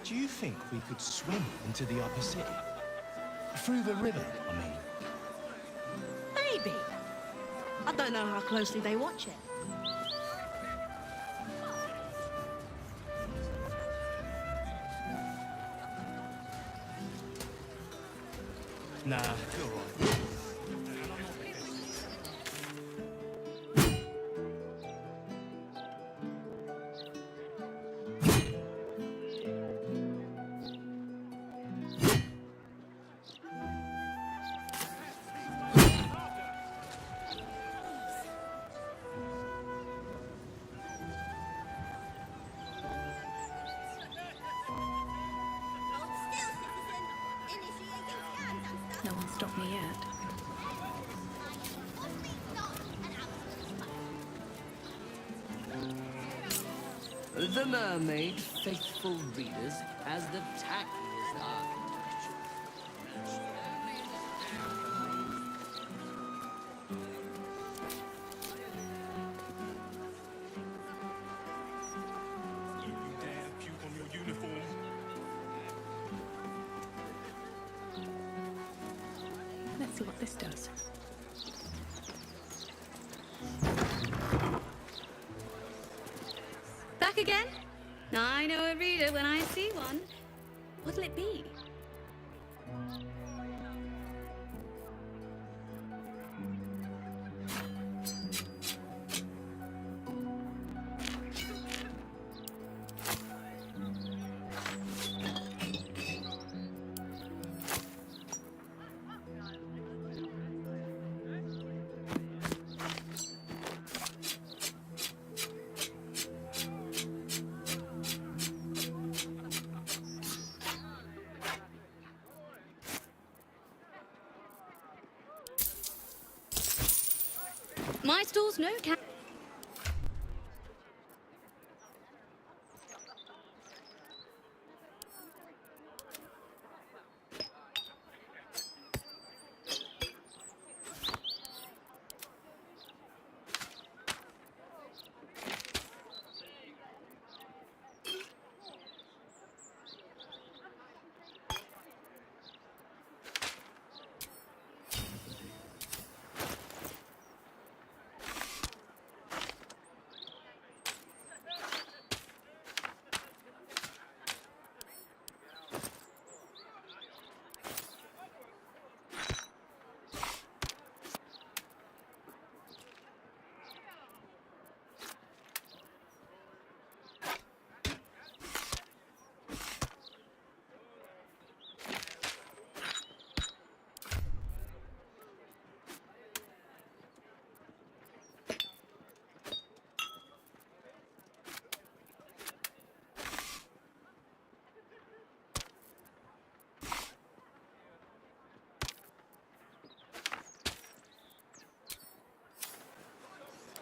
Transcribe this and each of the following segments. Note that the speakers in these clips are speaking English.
Do you think we could swim into the upper city? Through the river, I mean. Maybe. I don't know how closely they watch it. Nah, you're right. No one stopped me yet. The mermaid, faithful readers, has the tackiest architecture. You dare puke on your uniform? Let's see what this does. Back again? I know a reader when I see one. What'll it be? My stall's no cat.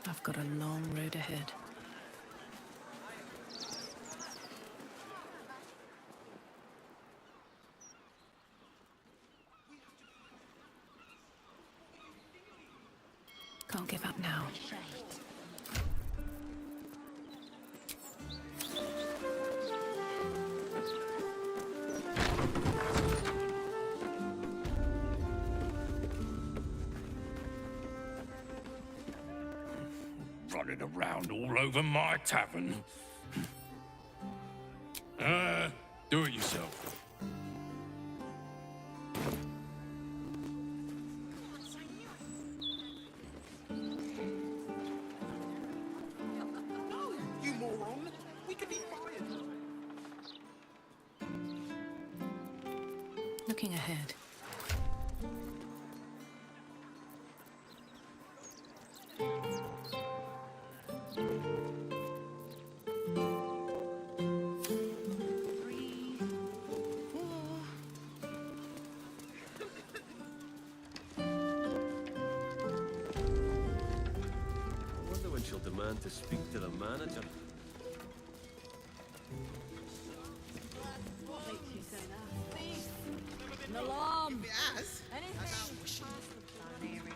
I've got a long road ahead. Can't give up now. Running around all over my tavern. Do it yourself. You moron! We could be fired! Looking ahead. She'll demand to speak to the manager. What makes you say that? An alarm! It has. Anything past the plan area.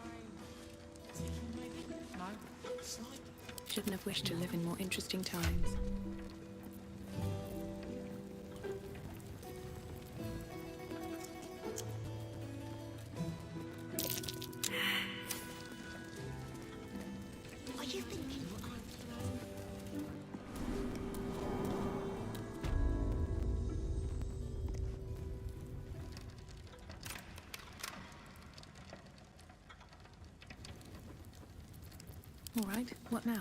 Shouldn't have wished to live in more interesting times. Are you thinking what I'm... All right, what now?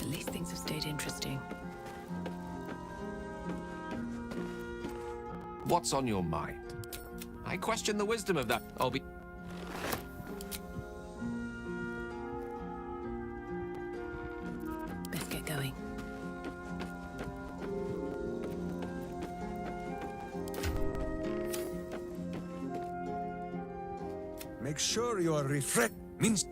At least things have stayed interesting. What's on your mind? I question the wisdom of that. I'll be... Best get going. Make sure you are refreshed. Means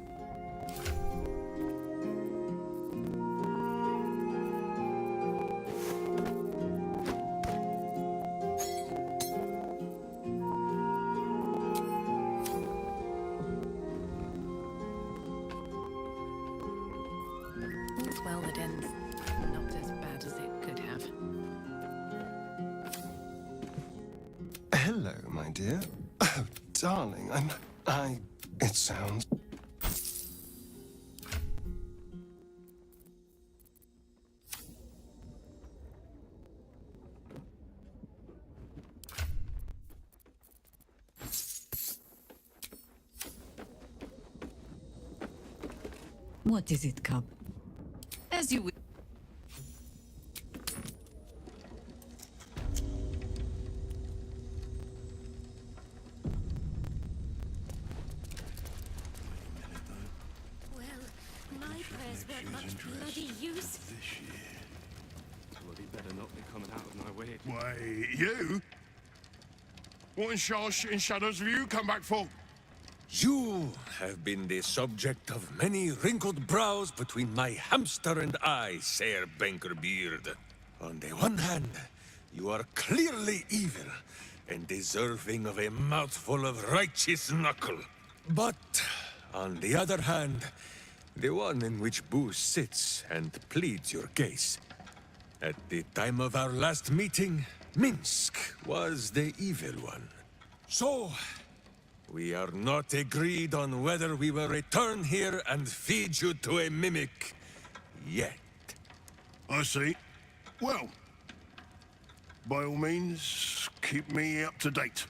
All's well that ends not as bad as it could have. hello, my dear. Oh, darling, it sounds... What is it, Cub? As you wish. Well, my prayers weren't much bloody use. Bloody better not be coming out of my way. Why, you? What in Charles shitting shadows have you come back for? You have been the subject of many wrinkled brows between my hamster and I, Sir Banker Beard. On the one hand, you are clearly evil, and deserving of a mouthful of righteous knuckle. But, on the other hand, the one in which Boo sits and pleads your case. At the time of our last meeting, Minsk was the evil one. So, we are not agreed on whether we will return here and feed you to a mimic yet. I see. Well, by all means, keep me up to date.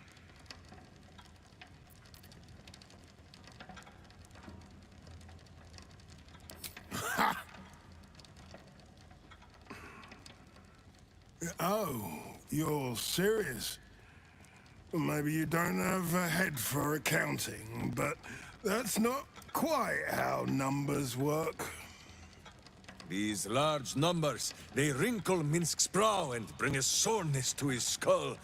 Oh, you're serious? Maybe you don't have a head for accounting, but that's not quite how numbers work. These large numbers, they wrinkle Minsk's brow and bring a soreness to his skull.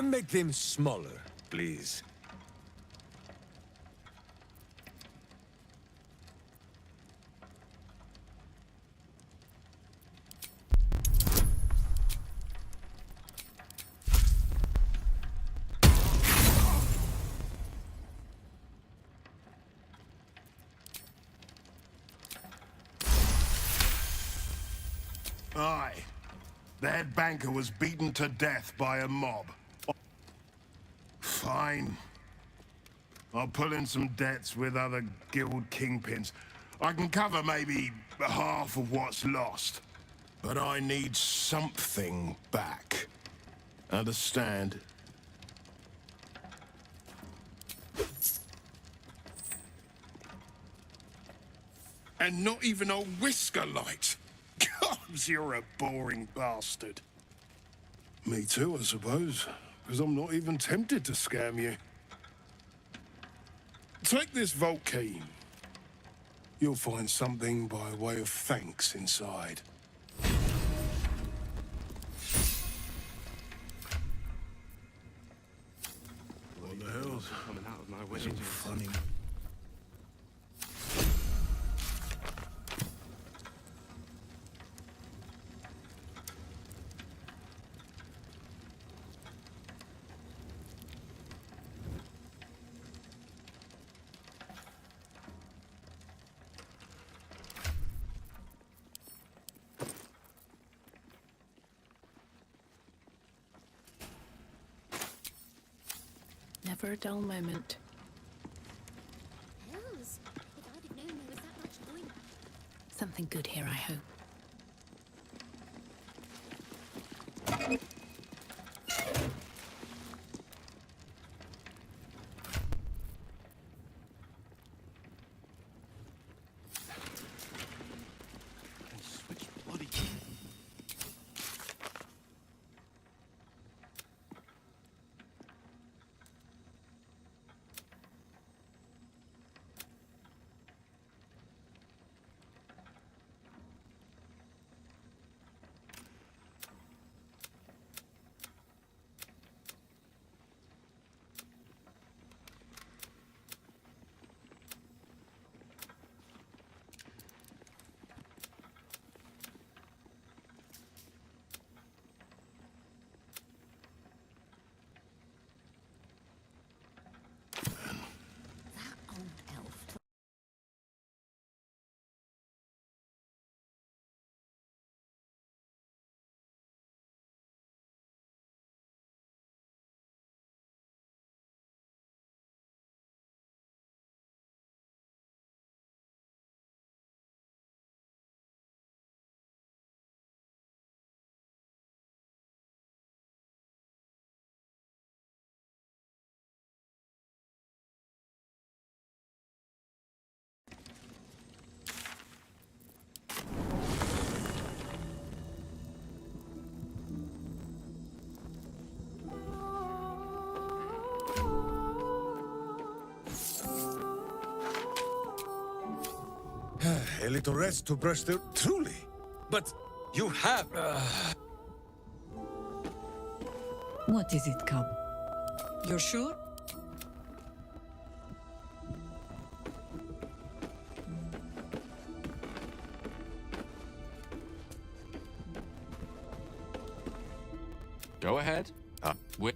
Make them smaller, please. Aye. The head banker was beaten to death by a mob. Fine. I'll pull in some debts with other guild kingpins. I can cover maybe half of what's lost. But I need something back. Understand? And not even a whisker light. God, you're a boring bastard. Me too, I suppose. Because I'm not even tempted to scam you. Take this vault key. You'll find something by way of thanks inside. What the hell's coming out of my way? Some funny. Never a dull moment. Hells, if I'd have known there was that much going on. Something good here, I hope. A little rest to brush the... Truly. But you have... What is it, Cub? You're sure? Go ahead. Wait.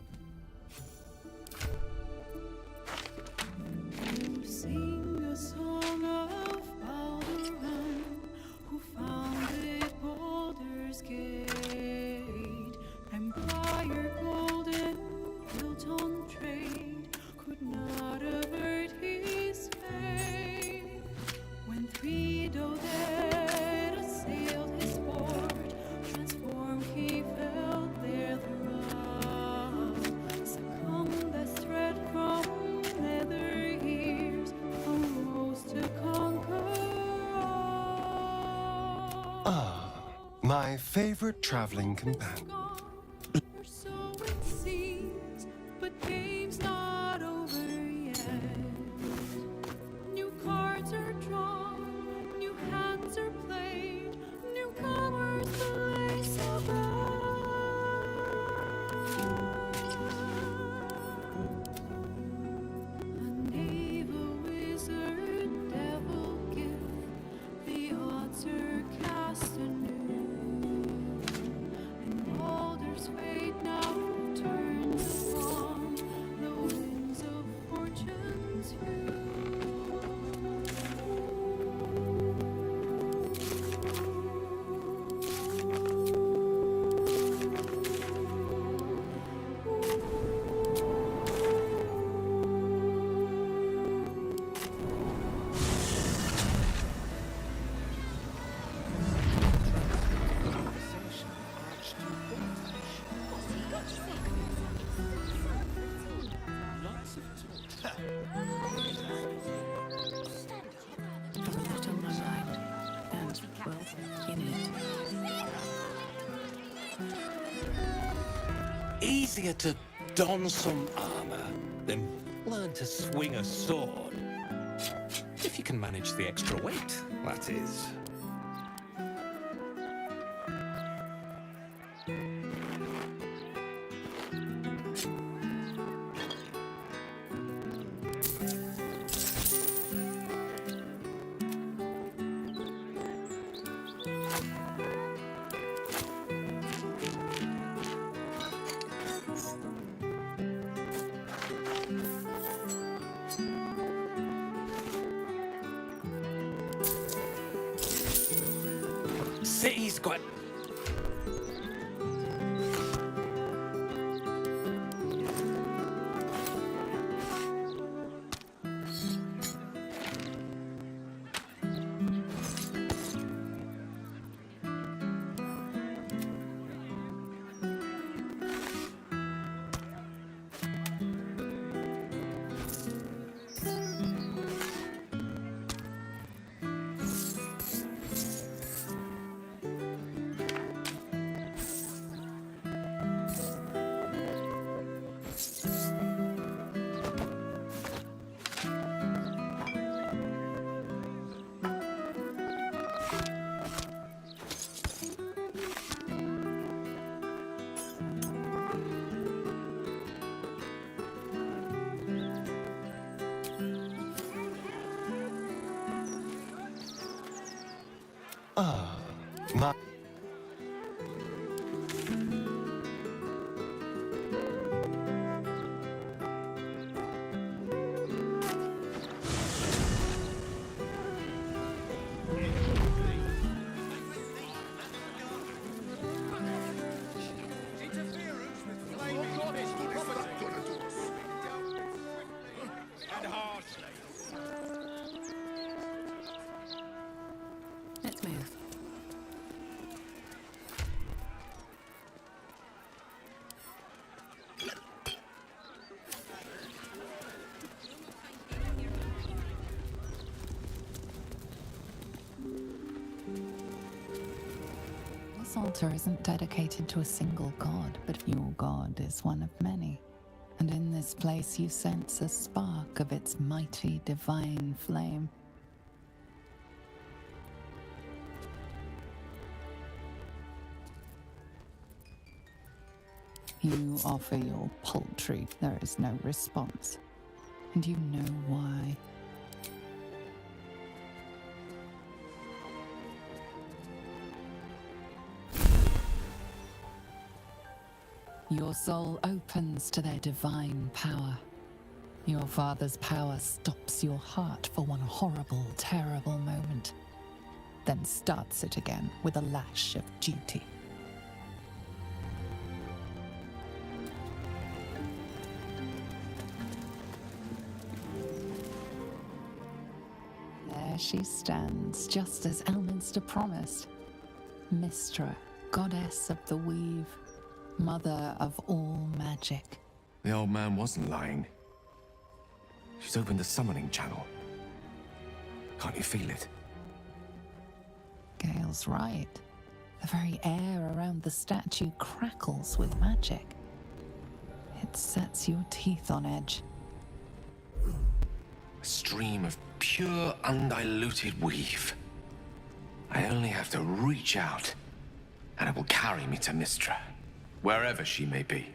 My favorite traveling companion. Or so it seems, but game's not over yet. New cards are drawn, new hands are played, newcomers the lace above. A knave, a wizard, devil gift, the odds are cast anew. And Baldur's fate now turns upon the winds of fortune's hue. Have a lot on my mind, and, well, in it. Easier to don some armor than learn to swing a sword. If you can manage the extra weight, that is. City's got... My... Let's move. This altar isn't dedicated to a single god, but your god is one of many. And in this place you sense a spark of its mighty divine flame. You offer your paltry, there is no response. And you know why. Your soul opens to their divine power. Your father's power stops your heart for one horrible, terrible moment, then starts it again with a lash of duty. There she stands, just as Elminster promised. Mystra, goddess of the weave, mother of all magic. The old man wasn't lying. She's opened the summoning channel. Can't you feel it? Gale's right. The very air around the statue crackles with magic. It sets your teeth on edge. A stream of pure, undiluted weave. I only have to reach out, and it will carry me to Mystra, wherever she may be.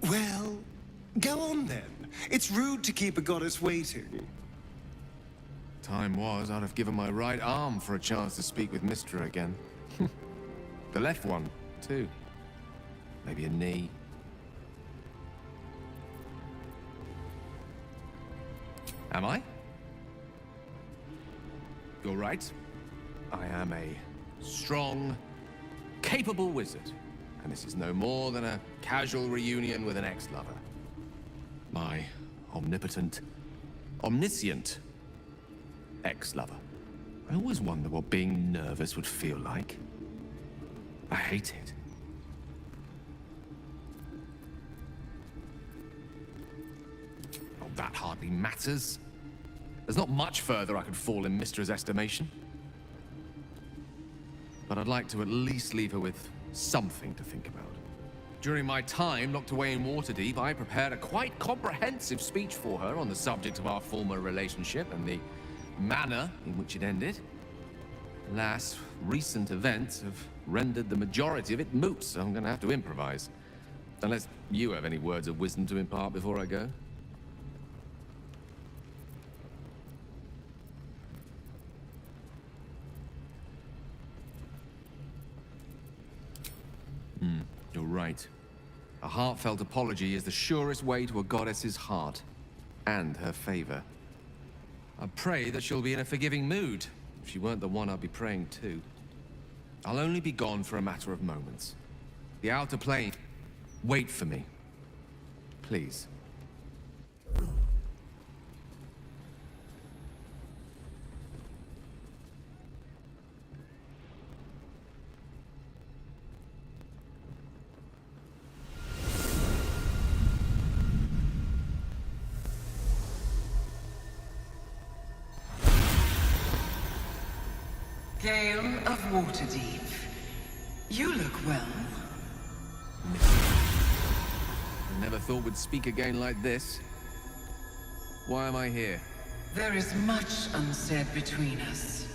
Well, go on then. It's rude to keep a goddess waiting. Time was, I'd have given my right arm for a chance to speak with Mystra again. The left one, too. Maybe a knee. Am I? You're right. I am a strong, capable wizard. And this is no more than a casual reunion with an ex-lover. My omnipotent, omniscient ex-lover. I always wonder what being nervous would feel like. I hate it. Oh, that hardly matters. There's not much further I could fall in Mystra's estimation. But I'd like to at least leave her with something to think about. During my time locked away in Waterdeep, I prepared a quite comprehensive speech for her on the subject of our former relationship and the manner in which it ended. Alas, recent events have rendered the majority of it moot, so I'm gonna have to improvise. Unless you have any words of wisdom to impart before I go. You're right. A heartfelt apology is the surest way to a goddess's heart and her favor. I pray that she'll be in a forgiving mood. If she weren't the one I'd be praying to. I'll only be gone for a matter of moments. The outer plane. Wait for me. Please. Gale of Waterdeep. You look well. I never thought we'd speak again like this. Why am I here? There is much unsaid between us,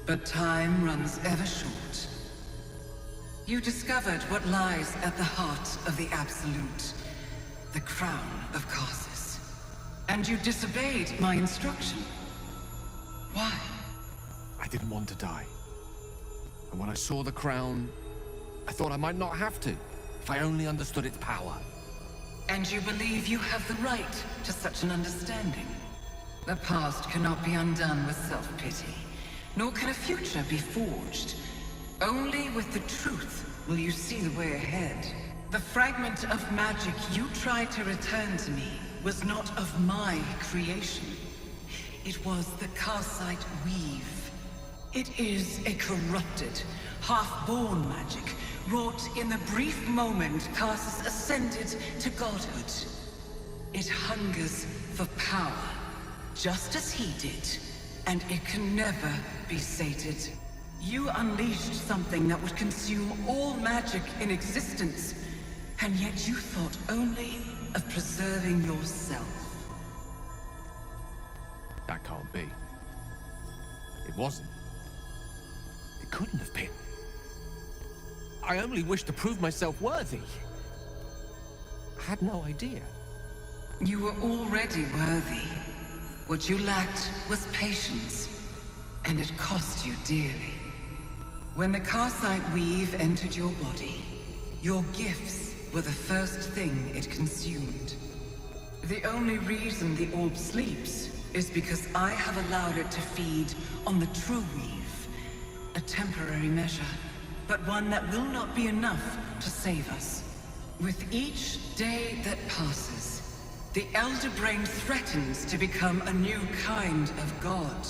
but time runs ever short. You discovered what lies at the heart of the Absolute, the crown of Karsus. And you disobeyed my instruction. Why? I didn't want to die. And when I saw the crown, I thought I might not have to, if I only understood its power. And you believe you have the right to such an understanding? The past cannot be undone with self-pity, nor can a future be forged. Only with the truth will you see the way ahead. The fragment of magic you tried to return to me was not of my creation. It was the Karsite Weave. It is a corrupted, half-born magic, wrought in the brief moment Karsus ascended to godhood. It hungers for power, just as he did, and it can never be sated. You unleashed something that would consume all magic in existence, and yet you thought only of preserving yourself. That can't be. It wasn't. It couldn't have been. I only wished to prove myself worthy. I had no idea. You were already worthy. What you lacked was patience, and it cost you dearly. When the Karsite Weave entered your body, your gifts were the first thing it consumed. The only reason the orb sleeps is because I have allowed it to feed on the true weave. A temporary measure, but one that will not be enough to save us. With each day that passes, the Elder Brain threatens to become a new kind of god.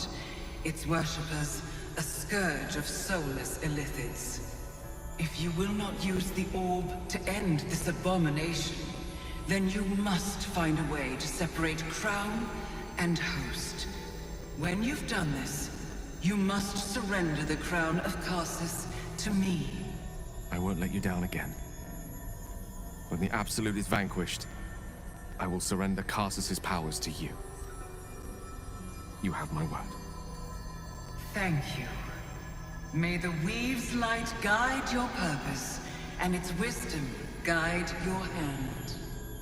Its worshippers, a scourge of soulless illithids. If you will not use the orb to end this abomination, then you must find a way to separate crown and host. When you've done this, you must surrender the crown of Karsus to me. I won't let you down again. When the Absolute is vanquished, I will surrender Karsus's powers to you. You have my word. Thank you. May the Weave's light guide your purpose, and its wisdom guide your hand.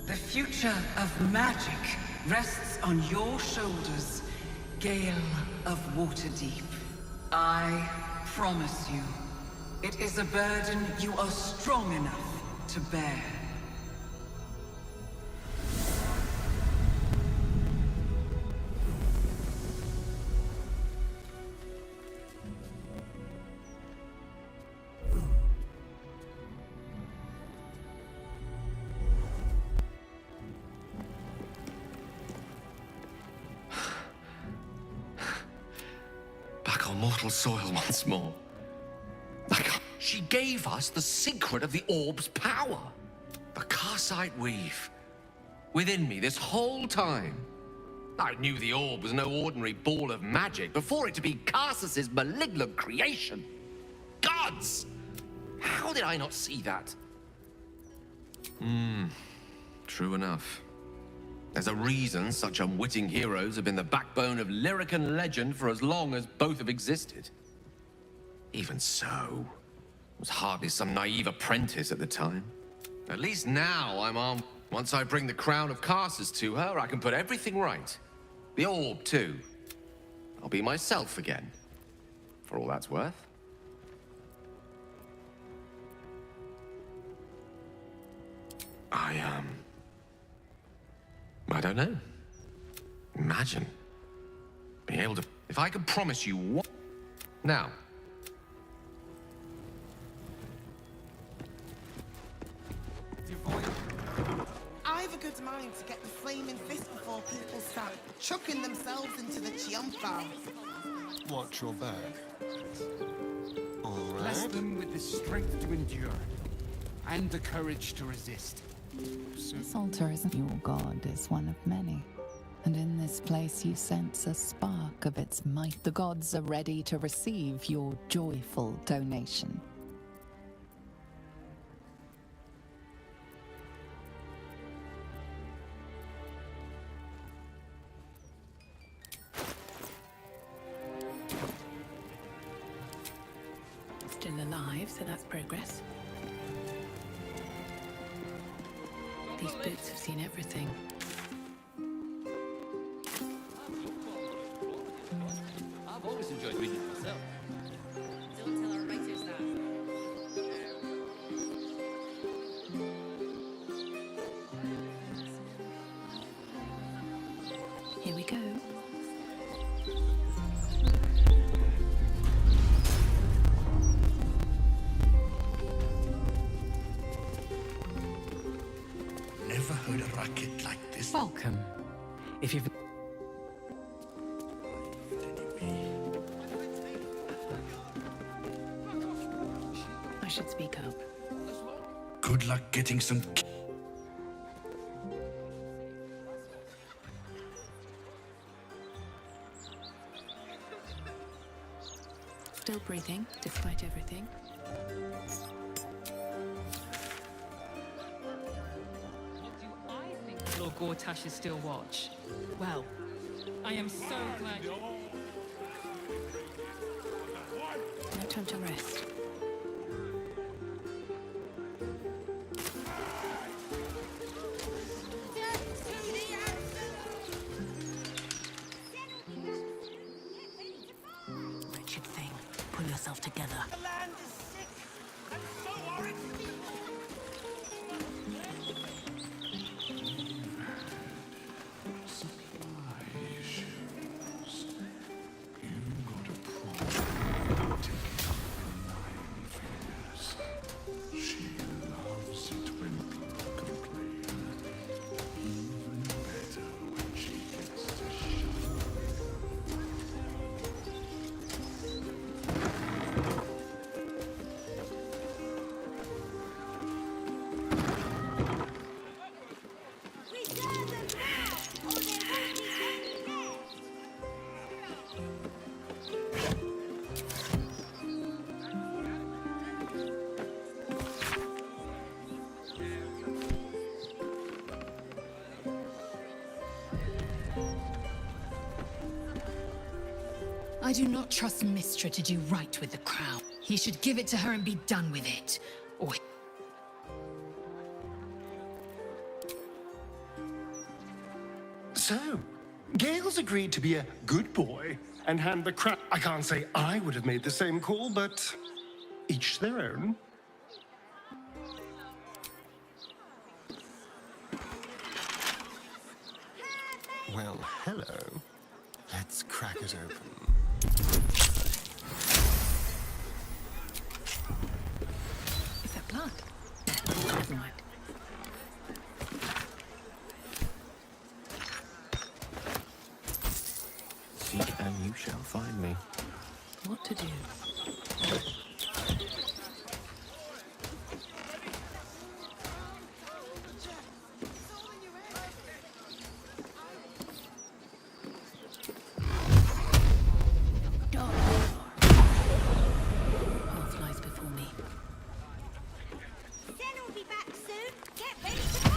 The future of magic rests on your shoulders, Gale of Waterdeep. I promise you, it is a burden you are strong enough to bear. Back on mortal soil once more. She gave us the secret of the orb's power. The Karsite weave. Within me this whole time. I knew the orb was no ordinary ball of magic before it to be Karsus's malignant creation. Gods! How did I not see that? True enough. There's a reason such unwitting heroes have been the backbone of lyric and legend for as long as both have existed. Even so, I was hardly some naive apprentice at the time. At least now I'm armed. Once I bring the crown of Karsus to her, I can put everything right. The orb, too. I'll be myself again, for all that's worth. I don't know. Imagine being able to... If I could promise you what... Now. I've a good mind to get the flaming fist before people start chucking themselves into the Chiompa. Watch your back. All Bless right. them with the strength to endure and the courage to resist. This altar isn't your god, is one of many. And in this place you sense a spark of its might. The gods are ready to receive your joyful donation. Still alive, so that's progress. These boots have seen everything. I've always enjoyed reading it myself. Don't tell our writers that. Here we go. Never heard a racket like this. Welcome. If you've... I should speak up. Good luck getting some... Still breathing, despite everything. Lord Gortash's still watch. Well, I am so glad you... No time to rest. Wretched thing. Pull yourself together. The land is sick and so are its people. I do not trust Mistra to do right with the crown. He should give it to her and be done with it. Or... So, Gale's agreed to be a good boy and hand the crown. I can't say I would have made the same call, but each their own. Well, hello. Let's crack it open. Is that blood? Never mind. Seek and you shall find me. What to do? Path lies before me. Then we'll be back soon. Get ready to fly!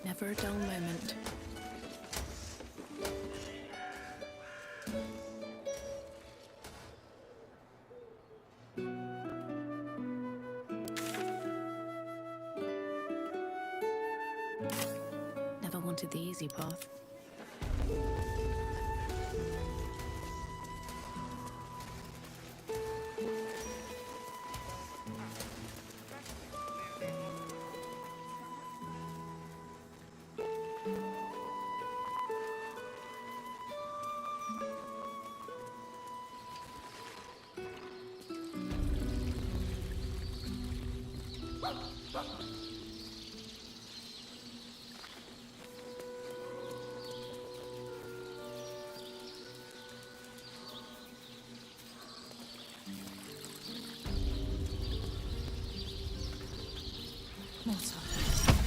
Never a dull moment. Never wanted the easy path.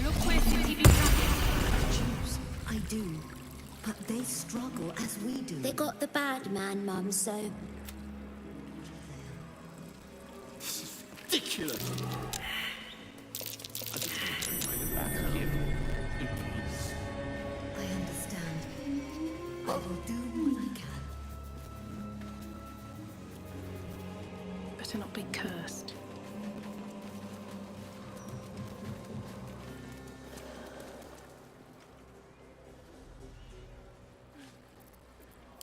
Look where city be trapped. Jews, I do. But they struggle as we do. They got the bad man, Mum, so... Ridiculous! I just want to bring my back here in peace. I understand. I will do what I can. Better not be cursed.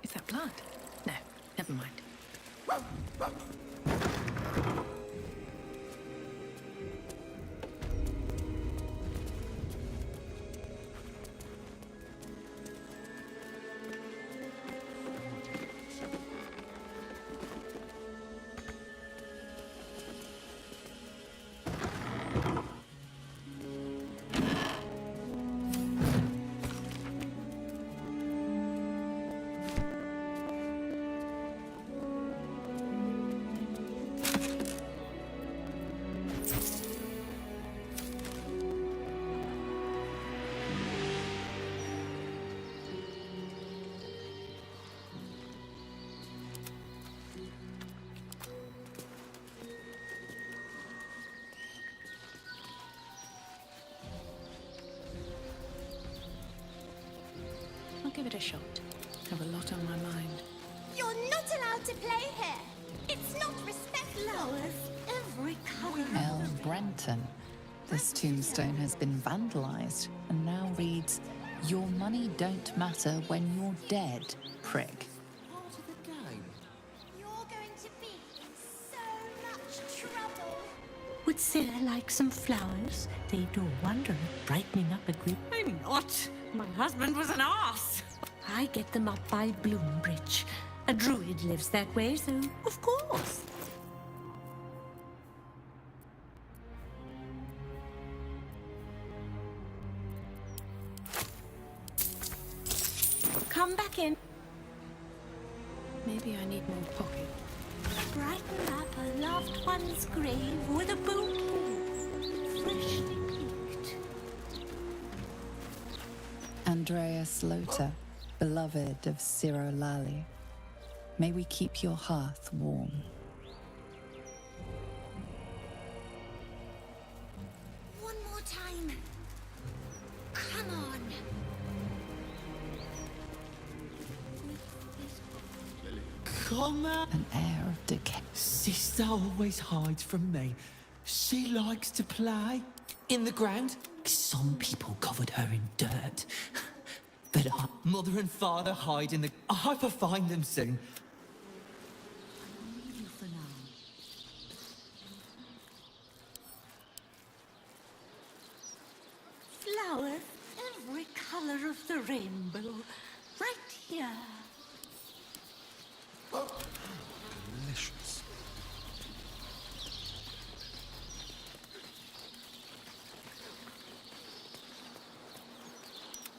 Is that blood? No, never mind. I'll give it a shot. Have a lot on my mind. You're not allowed to play here. It's not respectful. Every color. L. Brenton. This tombstone has been vandalized and now reads, "Your money don't matter when you're dead, prick." You're going to be in so much trouble. We're Would Sarah like some flowers? They do a wonder at brightening up a group. I'm not. My husband was an arse. I get them up by Bloombridge. A druid lives that way, so of course. Come back in. Maybe I need more pocket. Brighten up a loved one's grave with a bouquet, freshly picked. Andreas Lothar, beloved of Ciro Lali, may we keep your hearth warm. One more time. Come on. Come on. An air of decay. Sister always hides from me. She likes to play in the ground. Some people covered her in dirt. But mother and father hide in the... I hope I find them soon. Flowers, every color of the rainbow, right here. Delicious.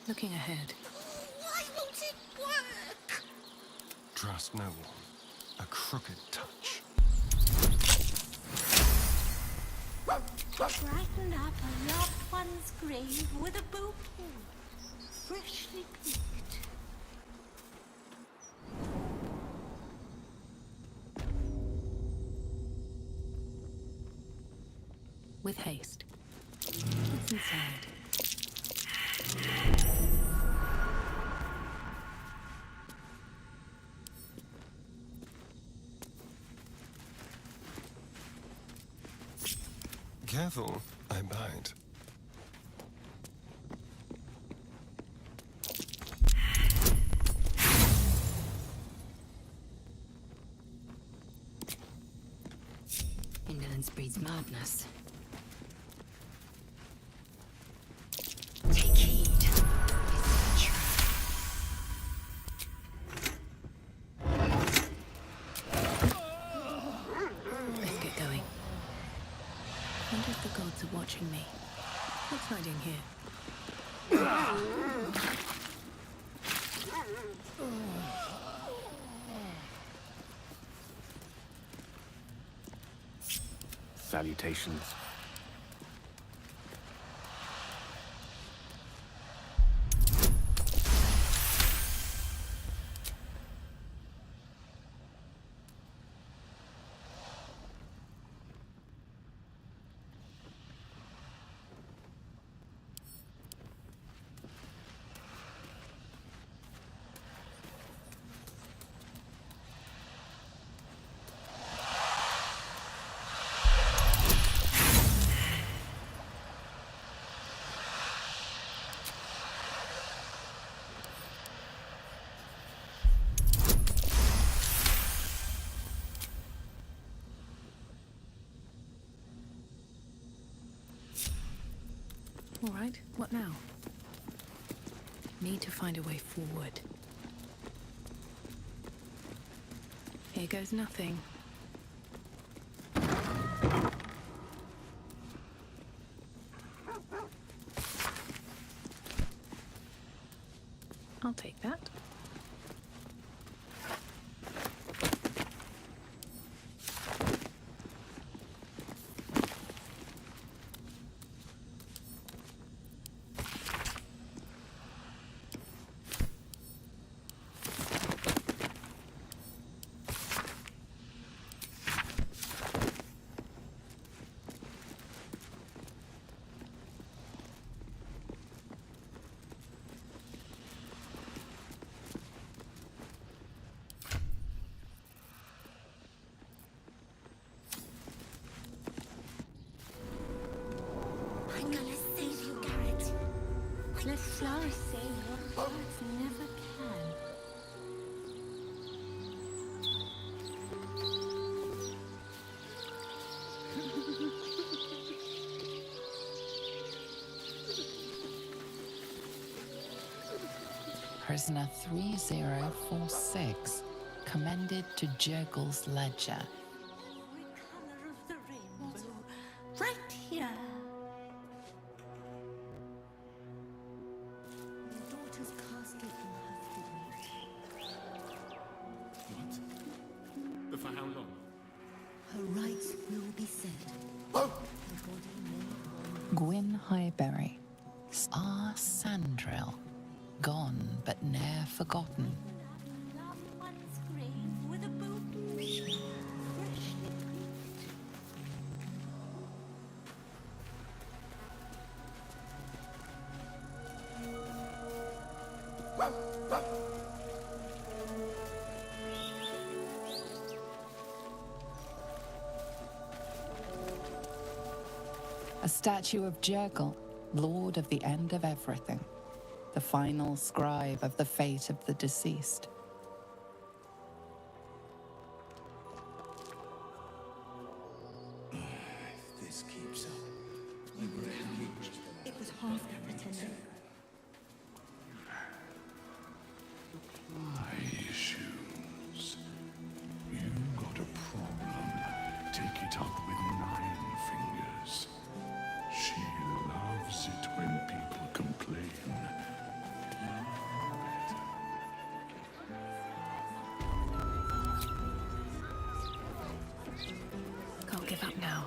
Looking ahead. Why won't it work? Trust no one. A crooked touch. Brighten up a loved one's grave with a bouquet, freshly picked. With haste. What's inside? Careful, I bite. Indolence breeds madness. Take heed. This is a trap. Let's get going. Wonder if the gods are watching me. What's hiding here? Salutations. All right, what now? Need to find a way forward. Here goes nothing. I'll take that. Prisoner 3046, commended to Jurgle's ledger. Right here. Your daughter's casket will have to wait. But for how long? Her rights will be said. Oh. Her body may Gwyn Highbury, R. Sandrill, gone but ne'er forgotten. Loved one's grave with a boot. Freshly A statue of Jurgle, Lord of the End of Everything, the final scribe of the fate of the deceased. If this keeps up, my brain keeps. It was half the pretender. Issues. You got a problem. Take it up with 9 fingers. She loves it when people complain. Can't give up now.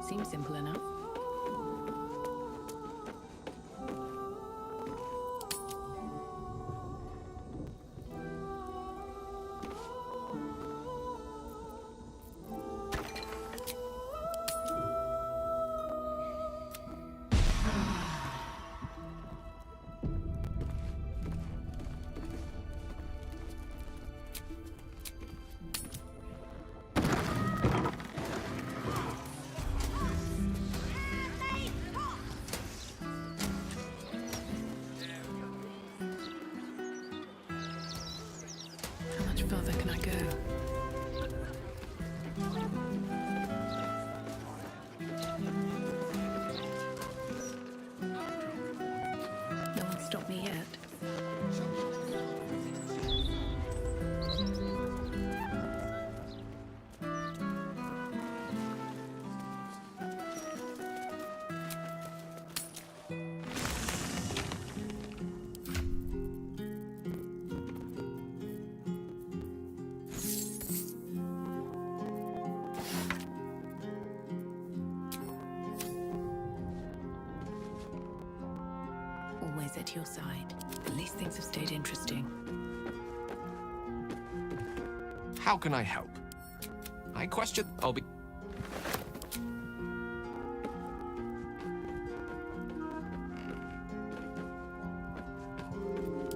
Seems simple enough. How much further can I go? No one stopped me yet. Always at your side. At least things have stayed interesting. How can I help? I question. I'll be.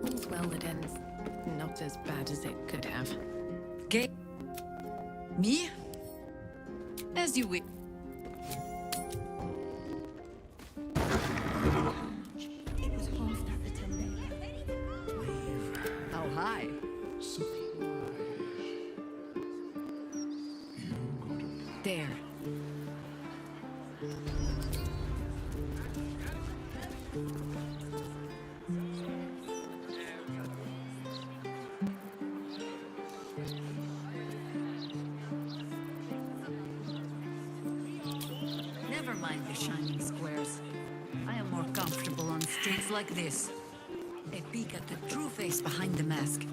All's well that ends not as bad as it could have. Gay. Me? As you wish. It was half the pretender. How high? There. Never mind the shining squares. I am more comfortable on streets like this. A peek at the true face behind the mask.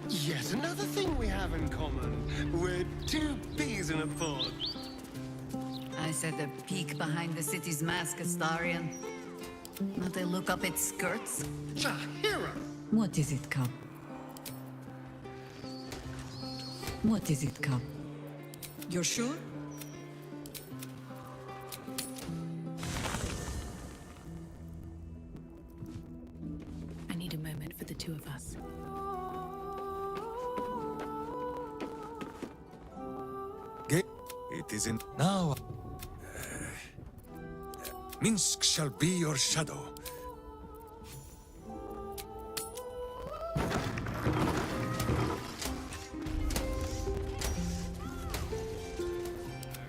Yet another thing we have in common. We're 2 peas in a pod. I said a peek behind the city's mask, Astarion. Not a look up its skirts. Shahira! What is it, Cub? What is it, Cub? You're sure? I need a moment for the two of us. It isn't now. Minsk shall be your shadow.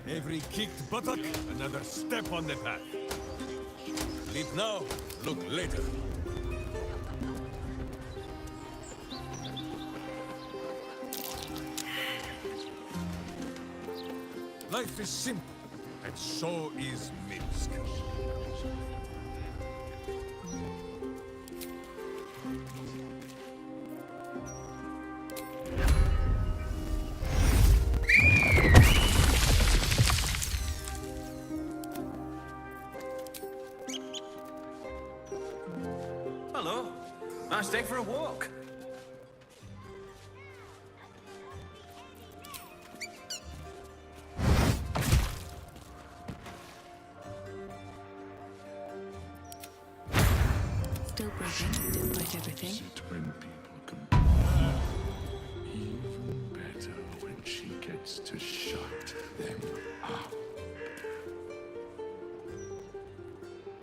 Every kicked buttock, another step on the path. Leap now, look later. Life is simple, and so is Minsk. Hello. Nice day for a walk. Still breathing, despite everything. When people compare, even better when she gets to shut them up.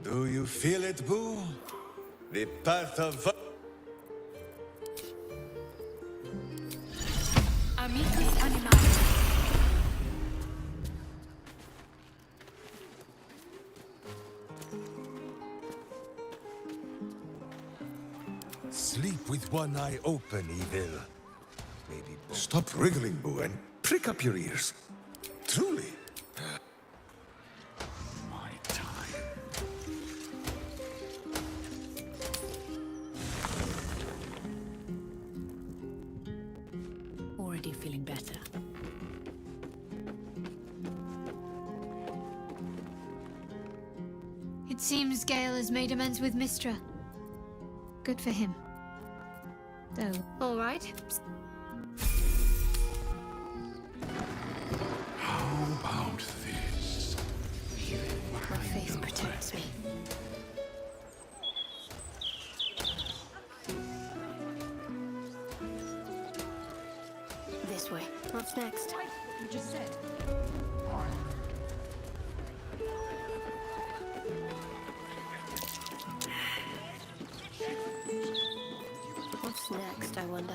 Do you feel it, Boo? The path of... Amicus animalis. Sleep with one eye open, evil. Maybe... Stop wriggling, Boo, and prick up your ears. Truly. My time. Already feeling better. It seems Gale has made amends with Mistra. Good for him. Though, all right. How about this? My faith protects me. This way. What's next? You just said. What's next, I wonder?